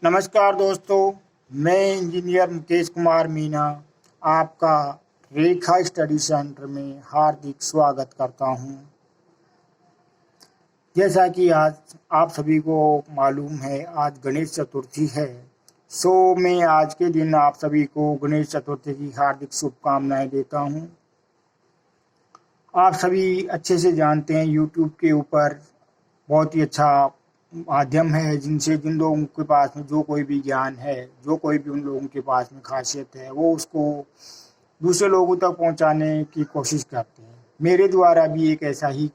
नमस्कार दोस्तों, मैं इंजीनियर मुकेश कुमार मीना आपका रेखा स्टडी सेंटर में हार्दिक स्वागत करता हूं। जैसा कि आज आप सभी को मालूम है, आज गणेश चतुर्थी है। मैं आज के दिन आप सभी को गणेश चतुर्थी की हार्दिक शुभकामनाएं देता हूं। आप सभी अच्छे से जानते हैं, यूट्यूब के ऊपर बहुत ही अच्छा माध्यम है, जिन लोगों के पास में जो कोई भी ज्ञान है, जो कोई भी उन लोगों के पास में खासियत है, वो उसको दूसरे लोगों तक पहुंचाने की कोशिश करते हैं। मेरे द्वारा भी एक ऐसा ही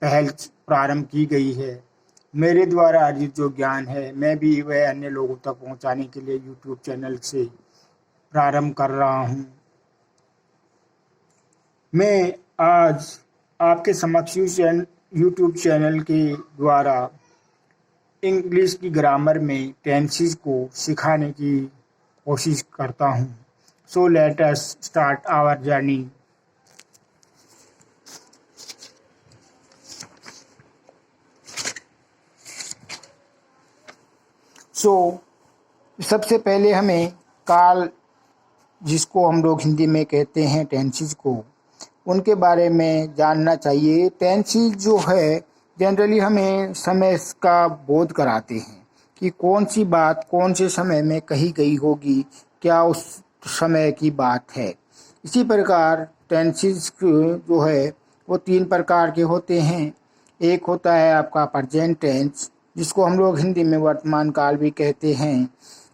पहल प्रारंभ की गई है। मेरे द्वारा अर्जित जो ज्ञान है, मैं भी वह अन्य लोगों तक पहुंचाने के लिए यूट्यूब चैनल से प्रारंभ कर रहा हूं। मैं आज आपके समक्ष यूट्यूब चैनल के द्वारा इंग्लिश की ग्रामर में टेंसेस को सिखाने की कोशिश करता हूँ। So let us start our journey. सबसे पहले हमें काल, जिसको हम लोग हिंदी में कहते हैं टेंसेस को, उनके बारे में जानना चाहिए। टेंसेस जो है जनरली हमें समय का बोध कराते हैं कि कौन सी बात कौन से समय में कही गई होगी, क्या उस समय की बात है। इसी प्रकार टेंसेस जो है वो 3 प्रकार के होते हैं। एक होता है आपका प्रेजेंट टेंस, जिसको हम लोग हिंदी में वर्तमान काल भी कहते हैं।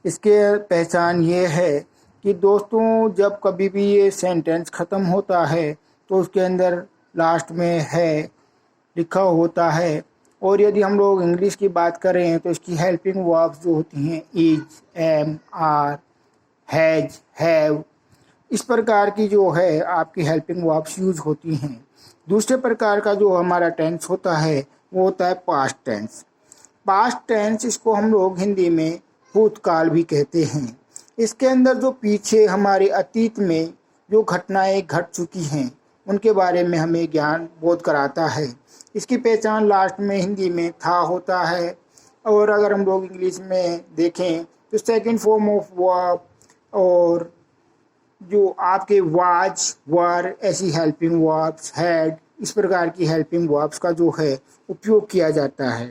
इसके पहचान ये है कि दोस्तों, जब कभी भी ये सेंटेंस ख़त्म होता है तो उसके अंदर लास्ट में है लिखा होता है। और यदि हम लोग इंग्लिश की बात करें तो इसकी हेल्पिंग वर्ब्स जो होती हैं is, am, are, has, have, इस प्रकार की जो है आपकी हेल्पिंग वर्ब्स यूज होती हैं। दूसरे प्रकार का जो हमारा टेंस होता है वो होता है पास्ट टेंस। पास्ट टेंस, इसको हम लोग हिंदी में भूतकाल भी कहते हैं। इसके अंदर जो पीछे हमारे अतीत में जो घटनाएं घट चुकी हैं उनके बारे में हमें ज्ञान बोध कराता है। इसकी पहचान लास्ट में हिंदी में था होता है। और अगर हम लोग इंग्लिश में देखें तो सेकंड फॉर्म ऑफ वर्ब और जो आपके वाज, वर, ऐसी हेल्पिंग वर्ब्स, हैड, इस प्रकार की हेल्पिंग वर्ब्स का जो है उपयोग किया जाता है।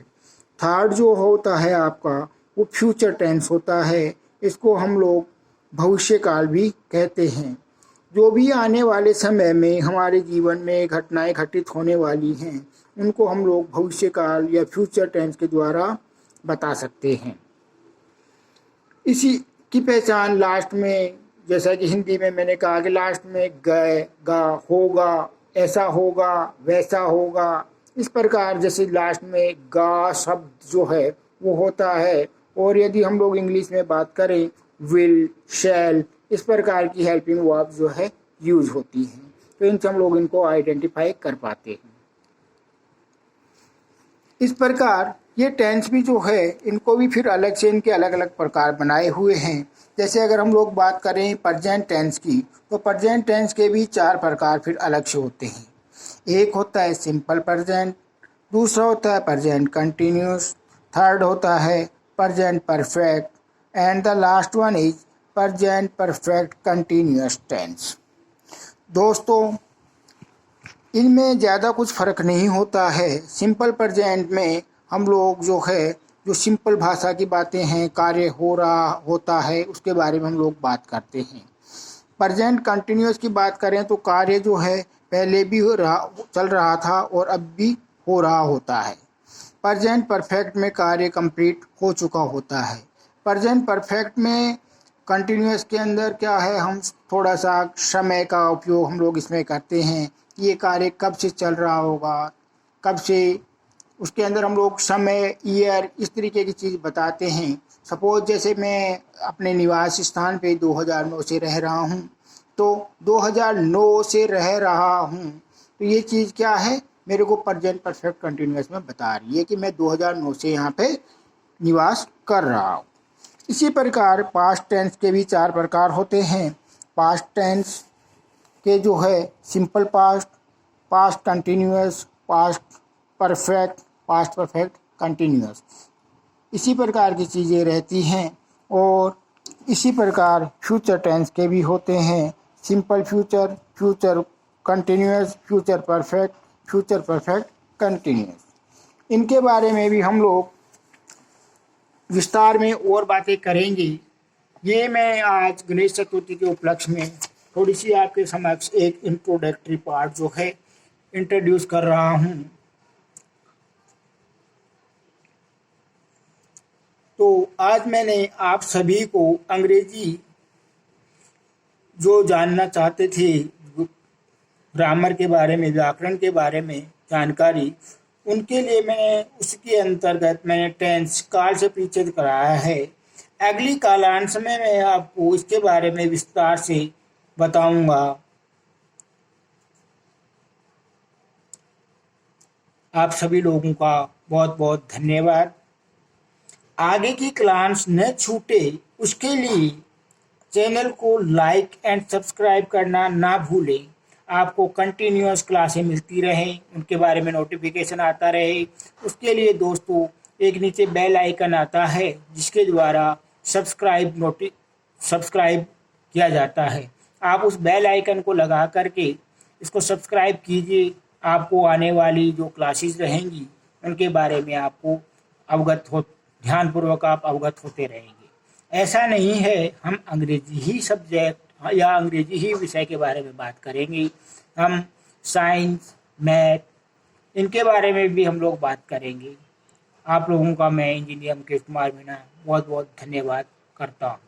थर्ड जो होता है आपका वो फ्यूचर टेंस होता है। इसको हम लोग भविष्यकाल भी कहते हैं। जो भी आने वाले समय में हमारे जीवन में घटनाएं घटित होने वाली हैं उनको हम लोग भविष्यकाल या फ्यूचर टेंस के द्वारा बता सकते हैं। इसी की पहचान लास्ट में, जैसा कि हिंदी में मैंने कहा कि लास्ट में गएगा, होगा, ऐसा होगा, वैसा होगा, इस प्रकार जैसे लास्ट में गा शब्द जो है वो होता है। और यदि हम लोग इंग्लिश में बात करें विल, शैल, इस प्रकार की हेल्पिंग वर्ब जो है यूज होती हैं। तो इनसे हम लोग इनको आइडेंटिफाई कर पाते हैं। इस प्रकार ये टेंस भी जो है इनको भी फिर अलग से इनके अलग अलग प्रकार बनाए हुए हैं। जैसे अगर हम लोग बात करें प्रेजेंट टेंस की, तो प्रेजेंट टेंस के भी 4 प्रकार फिर अलग से होते हैं। एक होता है सिंपल प्रेजेंट, दूसरा होता है प्रेजेंट कंटिन्यूस, थर्ड होता है present perfect, and the last one is present perfect continuous tense. दोस्तों, इनमें ज़्यादा कुछ फ़र्क नहीं होता है। सिंपल प्रेजेंट में हम लोग जो है जो सिंपल भाषा की बातें हैं, कार्य हो रहा होता है, उसके बारे में हम लोग बात करते हैं। प्रेजेंट कंटिन्यूस की बात करें तो कार्य जो है पहले भी चल रहा था और अब भी हो रहा होता है। प्रेजेंट परफेक्ट में कार्य कंप्लीट हो चुका होता है। प्रेजेंट परफेक्ट में कंटिन्यूस के अंदर क्या है, हम थोड़ा सा समय का उपयोग हम लोग इसमें करते हैं। ये कार्य कब से चल रहा होगा, कब से, उसके अंदर हम लोग समय, ईयर, इस तरीके की चीज़ बताते हैं। सपोज जैसे मैं अपने निवास स्थान पे 2009 से रह रहा हूँ, तो 2009 से रह रहा हूँ, तो ये चीज़ क्या है, मेरे को प्रेजेंट परफेक्ट कंटिन्यूस में बता रही है कि मैं 2009 से यहाँ पे निवास कर रहा हूँ। इसी प्रकार पास्ट टेंस के भी 4 प्रकार होते हैं। पास्ट टेंस के जो है simple past, past continuous, past perfect, past perfect continuous. इसी प्रकार की चीज़ें रहती हैं। और इसी प्रकार फ्यूचर टेंस के भी होते हैं, simple future, future continuous, future perfect continuous. इनके बारे में भी हम लोग विस्तार में और बातें करेंगे। ये मैं आज गणेश चतुर्थी के उपलक्ष्य में थोड़ी सी आपके समक्ष एक इंट्रोडक्टरी पार्ट जो है इंट्रोड्यूस कर रहा हूँ। तो आज मैंने आप सभी को अंग्रेजी जो जानना चाहते थे, ग्रामर के बारे में, व्याकरण के बारे में जानकारी, उनके लिए मैं उसके अंतर्गत मैंने टेंस काल से परिचित कराया है। अगली कालांश में मैं आपको इसके बारे में विस्तार से बताऊंगा। आप सभी लोगों का बहुत बहुत धन्यवाद। आगे की क्लास न छूटे उसके लिए चैनल को लाइक एंड सब्सक्राइब करना ना भूलें। आपको कंटिन्यूअस क्लासें मिलती रहें, उनके बारे में नोटिफिकेशन आता रहे। उसके लिए दोस्तों एक नीचे बेल आइकन आता है जिसके द्वारा सब्सक्राइब किया जाता है। आप उस बेल आइकन को लगा करके इसको सब्सक्राइब कीजिए। आपको आने वाली जो क्लासेस रहेंगी उनके बारे में आपको ध्यानपूर्वक आप अवगत होते रहेंगे। ऐसा नहीं है हम अंग्रेजी ही सब्जेक्ट या अंग्रेजी ही विषय के बारे में बात करेंगे, हम साइंस, मैथ, इनके बारे में भी हम लोग बात करेंगे। आप लोगों का मैं इंजीनियर मुकेश कुमार मीणा बहुत बहुत धन्यवाद करता हूँ।